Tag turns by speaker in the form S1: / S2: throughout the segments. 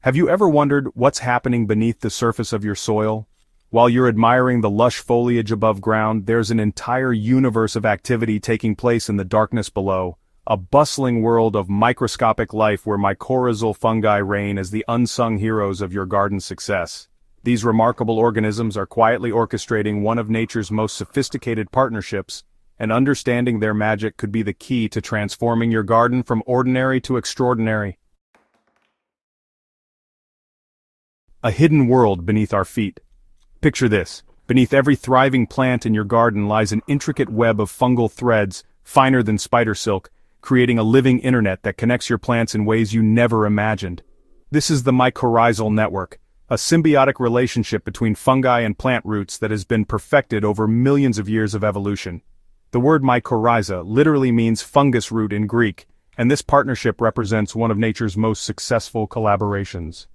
S1: Have you ever wondered what's happening beneath the surface of your soil? While you're admiring the lush foliage above ground, there's an entire universe of activity taking place in the darkness below, a bustling world of microscopic life where mycorrhizal fungi reign as the unsung heroes of your garden's success. These remarkable organisms are quietly orchestrating one of nature's most sophisticated partnerships, and understanding their magic could be the key to transforming your garden from ordinary to extraordinary. A hidden world beneath our feet. Picture this. Beneath every thriving plant in your garden lies an intricate web of fungal threads, finer than spider silk, creating a living internet that connects your plants in ways you never imagined. This is the mycorrhizal network, a symbiotic relationship between fungi and plant roots that has been perfected over millions of years of evolution. The word mycorrhiza literally means fungus root in Greek, and this partnership represents one of nature's most successful collaborations.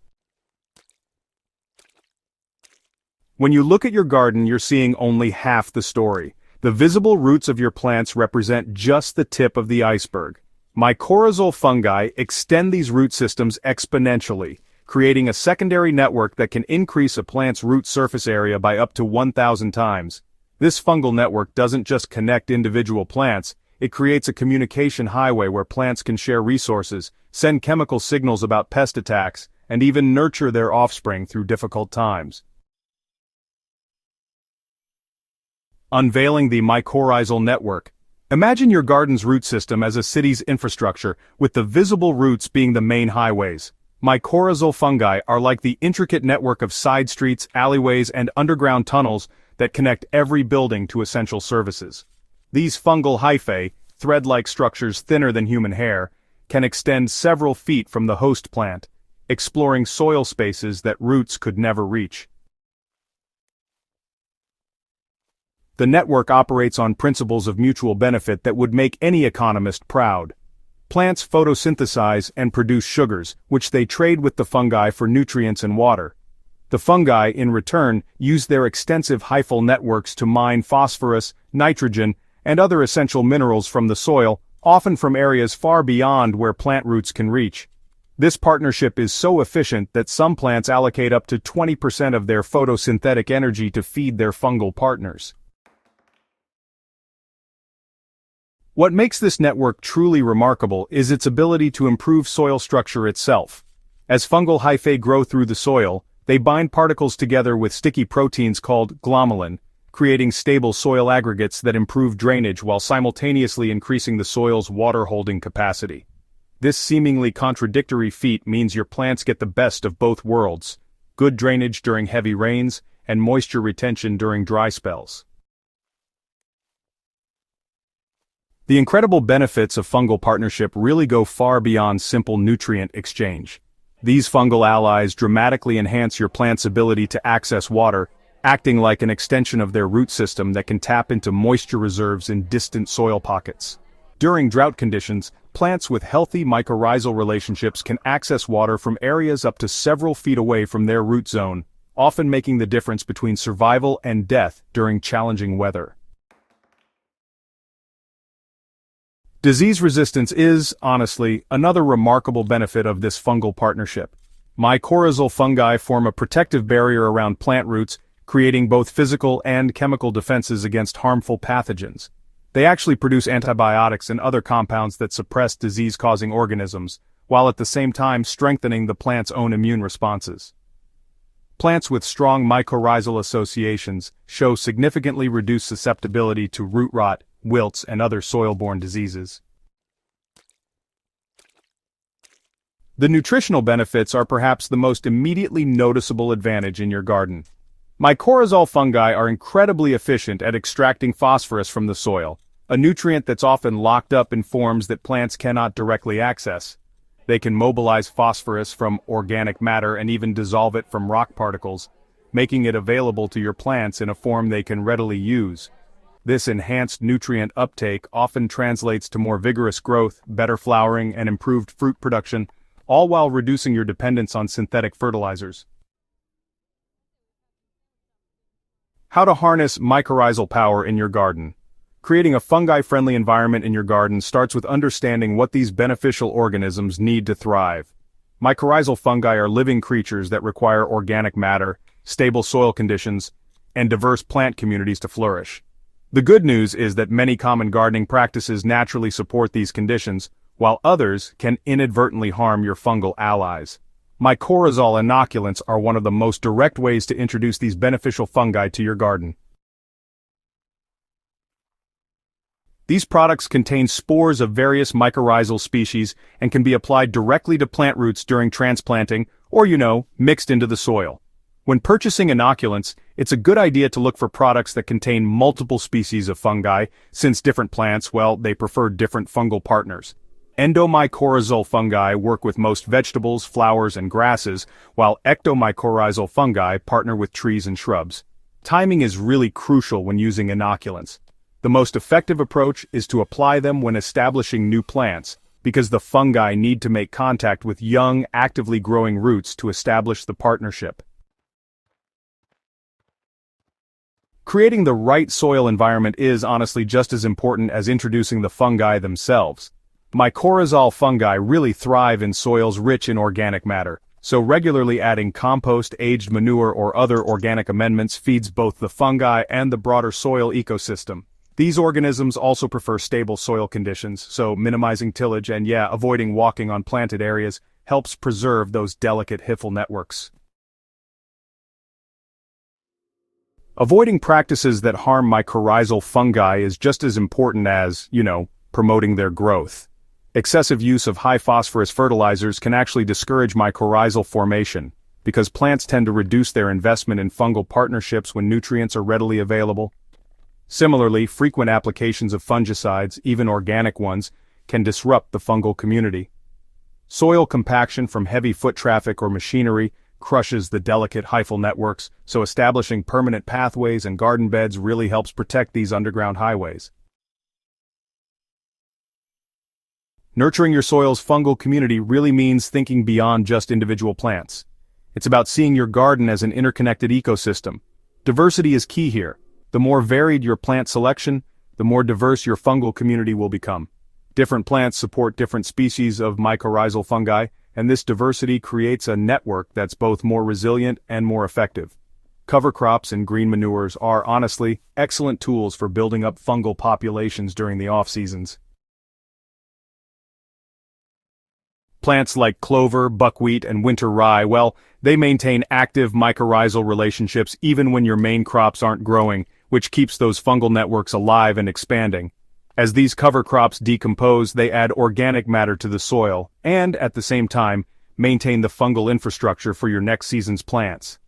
S1: When you look at your garden, you're seeing only half the story. The visible roots of your plants represent just the tip of the iceberg. Mycorrhizal fungi extend these root systems exponentially, creating a secondary network that can increase a plant's root surface area by up to 1,000 times. This fungal network doesn't just connect individual plants, it creates a communication highway where plants can share resources, send chemical signals about pest attacks, and even nurture their offspring through difficult times. Unveiling the mycorrhizal network. Imagine your garden's root system as a city's infrastructure, with the visible roots being the main highways. Mycorrhizal fungi are like the intricate network of side streets, alleyways, and underground tunnels that connect every building to essential services. These fungal hyphae, thread-like structures thinner than human hair, can extend several feet from the host plant, exploring soil spaces that roots could never reach. The network operates on principles of mutual benefit that would make any economist proud. Plants photosynthesize and produce sugars, which they trade with the fungi for nutrients and water. The fungi, in return, use their extensive hyphal networks to mine phosphorus, nitrogen, and other essential minerals from the soil, often from areas far beyond where plant roots can reach. This partnership is so efficient that some plants allocate up to 20% of their photosynthetic energy to feed their fungal partners. What makes this network truly remarkable is its ability to improve soil structure itself. As fungal hyphae grow through the soil, they bind particles together with sticky proteins called glomalin, creating stable soil aggregates that improve drainage while simultaneously increasing the soil's water-holding capacity. This seemingly contradictory feat means your plants get the best of both worlds: good drainage during heavy rains and moisture retention during dry spells. The incredible benefits of fungal partnership really go far beyond simple nutrient exchange. These fungal allies dramatically enhance your plant's ability to access water, acting like an extension of their root system that can tap into moisture reserves in distant soil pockets. During drought conditions, plants with healthy mycorrhizal relationships can access water from areas up to several feet away from their root zone, often making the difference between survival and death during challenging weather. Disease resistance is, honestly, another remarkable benefit of this fungal partnership. Mycorrhizal fungi form a protective barrier around plant roots, creating both physical and chemical defenses against harmful pathogens. They actually produce antibiotics and other compounds that suppress disease-causing organisms, while at the same time strengthening the plant's own immune responses. Plants with strong mycorrhizal associations show significantly reduced susceptibility to root rot, wilts, and other soil-borne diseases. The nutritional benefits are perhaps the most immediately noticeable advantage in your garden. Mycorrhizal fungi are incredibly efficient at extracting phosphorus from the soil, a nutrient that's often locked up in forms that plants cannot directly access. They can mobilize phosphorus from organic matter and even dissolve it from rock particles, making it available to your plants in a form they can readily use. This enhanced nutrient uptake often translates to more vigorous growth, better flowering, and improved fruit production, all while reducing your dependence on synthetic fertilizers. How to harness mycorrhizal power in your garden. Creating a fungi-friendly environment in your garden starts with understanding what these beneficial organisms need to thrive. Mycorrhizal fungi are living creatures that require organic matter, stable soil conditions, and diverse plant communities to flourish. The good news is that many common gardening practices naturally support these conditions, while others can inadvertently harm your fungal allies. Mycorrhizal inoculants are one of the most direct ways to introduce these beneficial fungi to your garden. These products contain spores of various mycorrhizal species and can be applied directly to plant roots during transplanting or, mixed into the soil. When purchasing inoculants, it's a good idea to look for products that contain multiple species of fungi, since different plants, they prefer different fungal partners. Endomycorrhizal fungi work with most vegetables, flowers, and grasses, while ectomycorrhizal fungi partner with trees and shrubs. Timing is really crucial when using inoculants. The most effective approach is to apply them when establishing new plants, because the fungi need to make contact with young, actively growing roots to establish the partnership. Creating the right soil environment is honestly just as important as introducing the fungi themselves. Mycorrhizal fungi really thrive in soils rich in organic matter, so regularly adding compost, aged manure, or other organic amendments feeds both the fungi and the broader soil ecosystem. These organisms also prefer stable soil conditions, so minimizing tillage and avoiding walking on planted areas helps preserve those delicate hyphal networks. Avoiding practices that harm mycorrhizal fungi is just as important as, promoting their growth. Excessive use of high phosphorus fertilizers can actually discourage mycorrhizal formation, because plants tend to reduce their investment in fungal partnerships when nutrients are readily available. Similarly, frequent applications of fungicides, even organic ones, can disrupt the fungal community. Soil compaction from heavy foot traffic or machinery crushes the delicate hyphal networks, so establishing permanent pathways and garden beds really helps protect these underground highways. Nurturing your soil's fungal community really means thinking beyond just individual plants. It's about seeing your garden as an interconnected ecosystem. Diversity is key here. The more varied your plant selection, the more diverse your fungal community will become. Different plants support different species of mycorrhizal fungi, and this diversity creates a network that's both more resilient and more effective. Cover crops and green manures are, honestly, excellent tools for building up fungal populations during the off-seasons. Plants like clover, buckwheat, and winter rye, they maintain active mycorrhizal relationships even when your main crops aren't growing, which keeps those fungal networks alive and expanding. As these cover crops decompose, they add organic matter to the soil, and, at the same time, maintain the fungal infrastructure for your next season's plants.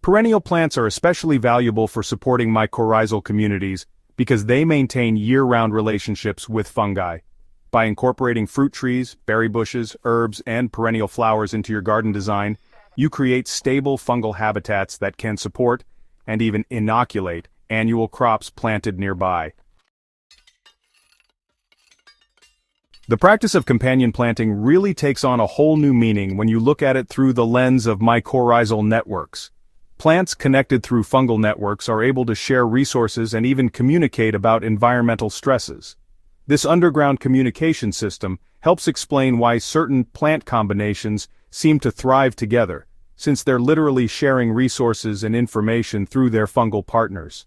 S1: Perennial plants are especially valuable for supporting mycorrhizal communities because they maintain year-round relationships with fungi. By incorporating fruit trees, berry bushes, herbs, and perennial flowers into your garden design, you create stable fungal habitats that can support, and even inoculate, annual crops planted nearby. The practice of companion planting really takes on a whole new meaning when you look at it through the lens of mycorrhizal networks. Plants connected through fungal networks are able to share resources and even communicate about environmental stresses. This underground communication system helps explain why certain plant combinations seem to thrive together, since they're literally sharing resources and information through their fungal partners.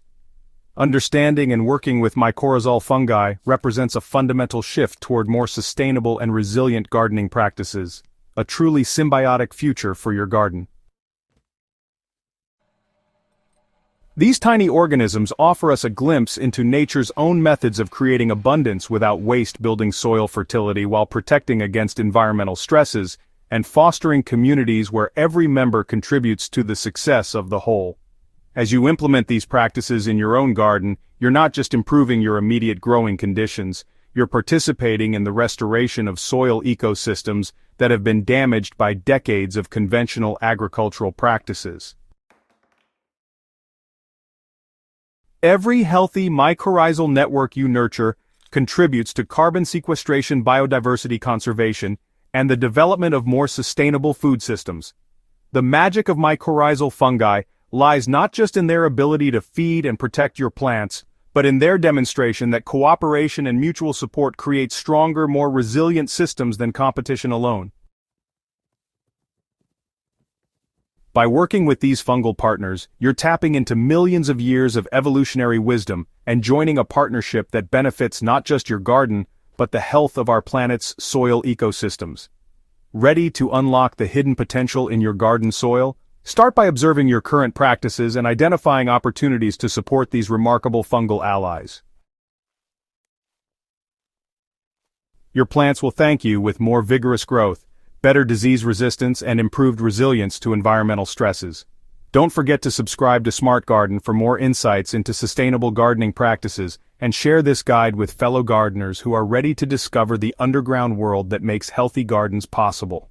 S1: Understanding and working with mycorrhizal fungi represents a fundamental shift toward more sustainable and resilient gardening practices, a truly symbiotic future for your garden. These tiny organisms offer us a glimpse into nature's own methods of creating abundance without waste, building soil fertility while protecting against environmental stresses, and fostering communities where every member contributes to the success of the whole. As you implement these practices in your own garden, you're not just improving your immediate growing conditions, you're participating in the restoration of soil ecosystems that have been damaged by decades of conventional agricultural practices. Every healthy mycorrhizal network you nurture contributes to carbon sequestration, biodiversity conservation, and the development of more sustainable food systems. The magic of mycorrhizal fungi lies not just in their ability to feed and protect your plants, but in their demonstration that cooperation and mutual support create stronger, more resilient systems than competition alone. By working with these fungal partners, you're tapping into millions of years of evolutionary wisdom and joining a partnership that benefits not just your garden, but the health of our planet's soil ecosystems. Ready to unlock the hidden potential in your garden soil? Start by observing your current practices and identifying opportunities to support these remarkable fungal allies. Your plants will thank you with more vigorous growth, better disease resistance, and improved resilience to environmental stresses. Don't forget to subscribe to Smart Garden for more insights into sustainable gardening practices, and share this guide with fellow gardeners who are ready to discover the underground world that makes healthy gardens possible.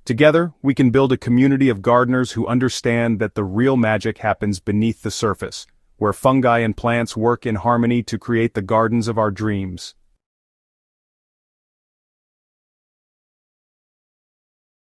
S1: Together, we can build a community of gardeners who understand that the real magic happens beneath the surface, where fungi and plants work in harmony to create the gardens of our dreams.